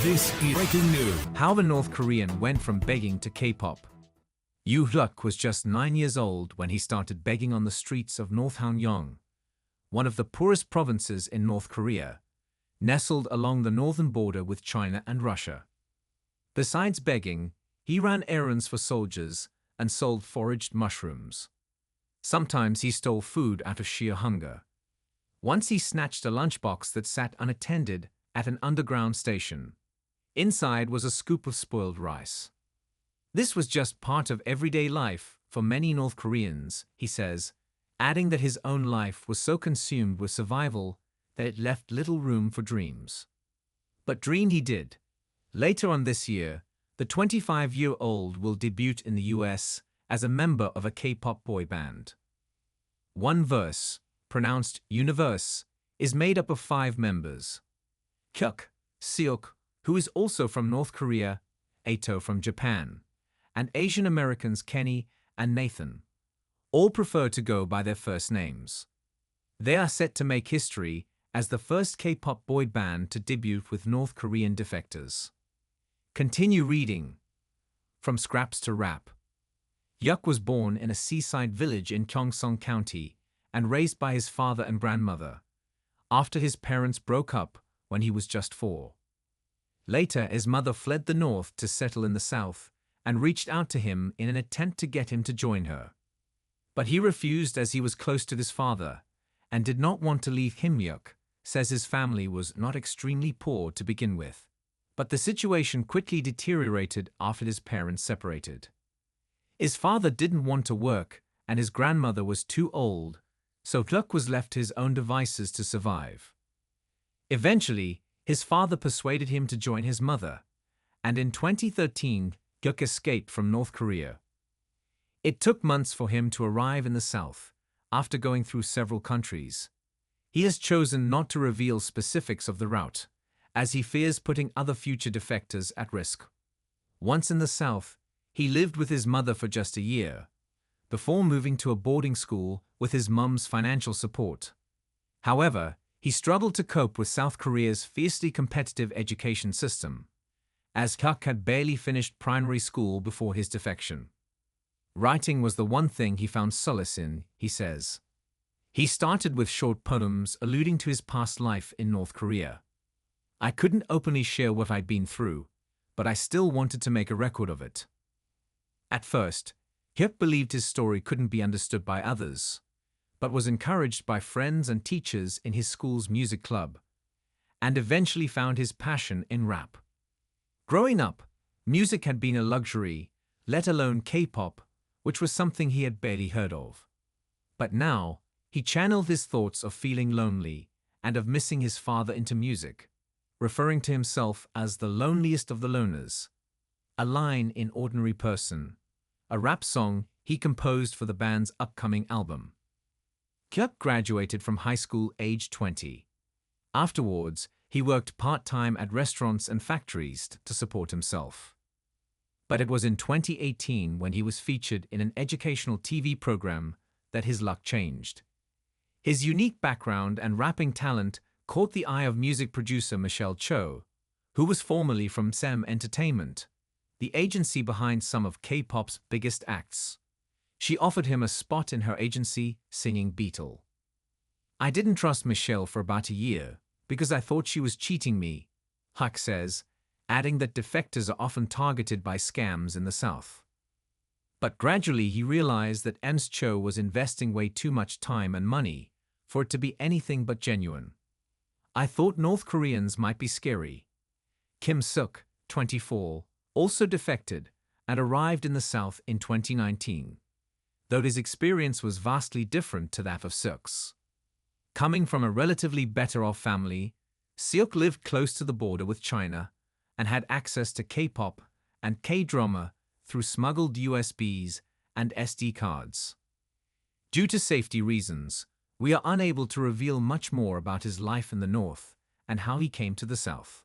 This is breaking news. How the North Korean went from begging to K-pop. Hyuk was just 9 years old when he started begging on the streets of North Hamgyong, one of the poorest provinces in North Korea, nestled along the northern border with China and Russia. Besides begging, he ran errands for soldiers and sold foraged mushrooms. Sometimes he stole food out of sheer hunger. Once he snatched a lunchbox that sat unattended at an underground station. Inside was a scoop of spoiled rice. This was just part of everyday life for many North Koreans, he says, adding that his own life was so consumed with survival that it left little room for dreams. But dream he did. Later on this year, the 25-year-old will debut in the US as a member of a K-pop boy band. One verse, pronounced universe, is made up of 5 members. Hyuk, Seok, who is also from North Korea, Ato from Japan, and Asian Americans Kenny and Nathan. All prefer to go by their first names. They are set to make history as the first K-pop boy band to debut with North Korean defectors. Continue reading. From scraps to rap. Hyuk was born in a seaside village in Gyeongsang County and raised by his father and grandmother, after his parents broke up when he was just 4. Later, his mother fled the north to settle in the south and reached out to him in an attempt to get him to join her. But he refused as he was close to his father and did not want to leave him. Hyuk says his family was not extremely poor to begin with, but the situation quickly deteriorated after his parents separated. His father didn't want to work and his grandmother was too old, so Hyuk was left to his own devices to survive. Eventually, his father persuaded him to join his mother, and in 2013, Hyuk escaped from North Korea. It took months for him to arrive in the south, after going through several countries. He has chosen not to reveal specifics of the route, as he fears putting other future defectors at risk. Once in the south, he lived with his mother for just a year, before moving to a boarding school with his mum's financial support. However, he struggled to cope with South Korea's fiercely competitive education system, as Hyuk had barely finished primary school before his defection. Writing was the one thing he found solace in, he says. He started with short poems alluding to his past life in North Korea. I couldn't openly share what I'd been through, but I still wanted to make a record of it. At first, Hyuk believed his story couldn't be understood by others, but was encouraged by friends and teachers in his school's music club, and eventually found his passion in rap. Growing up, music had been a luxury, let alone K-pop, which was something he had barely heard of. But now, he channeled his thoughts of feeling lonely and of missing his father into music, referring to himself as the loneliest of the loners. A line in Ordinary Person, a rap song he composed for the band's upcoming album. Hyuk graduated from high school aged 20. Afterwards, he worked part-time at restaurants and factories to support himself. But it was in 2018 when he was featured in an educational TV program that his luck changed. His unique background and rapping talent caught the eye of music producer Michelle Cho, who was formerly from SM Entertainment, the agency behind some of K-pop's biggest acts. She offered him a spot in her agency singing Beatle. I didn't trust Michelle for about a year because I thought she was cheating me, Hyuk says, adding that defectors are often targeted by scams in the South. But gradually he realized that Ms. Cho was investing way too much time and money for it to be anything but genuine. I thought North Koreans might be scary. Kim Suk, 24, also defected and arrived in the South in 2019. Though his experience was vastly different to that of Seok's. Coming from a relatively better-off family, Seok lived close to the border with China and had access to K-pop and K-drama through smuggled USBs and SD cards. Due to safety reasons, we are unable to reveal much more about his life in the North and how he came to the South.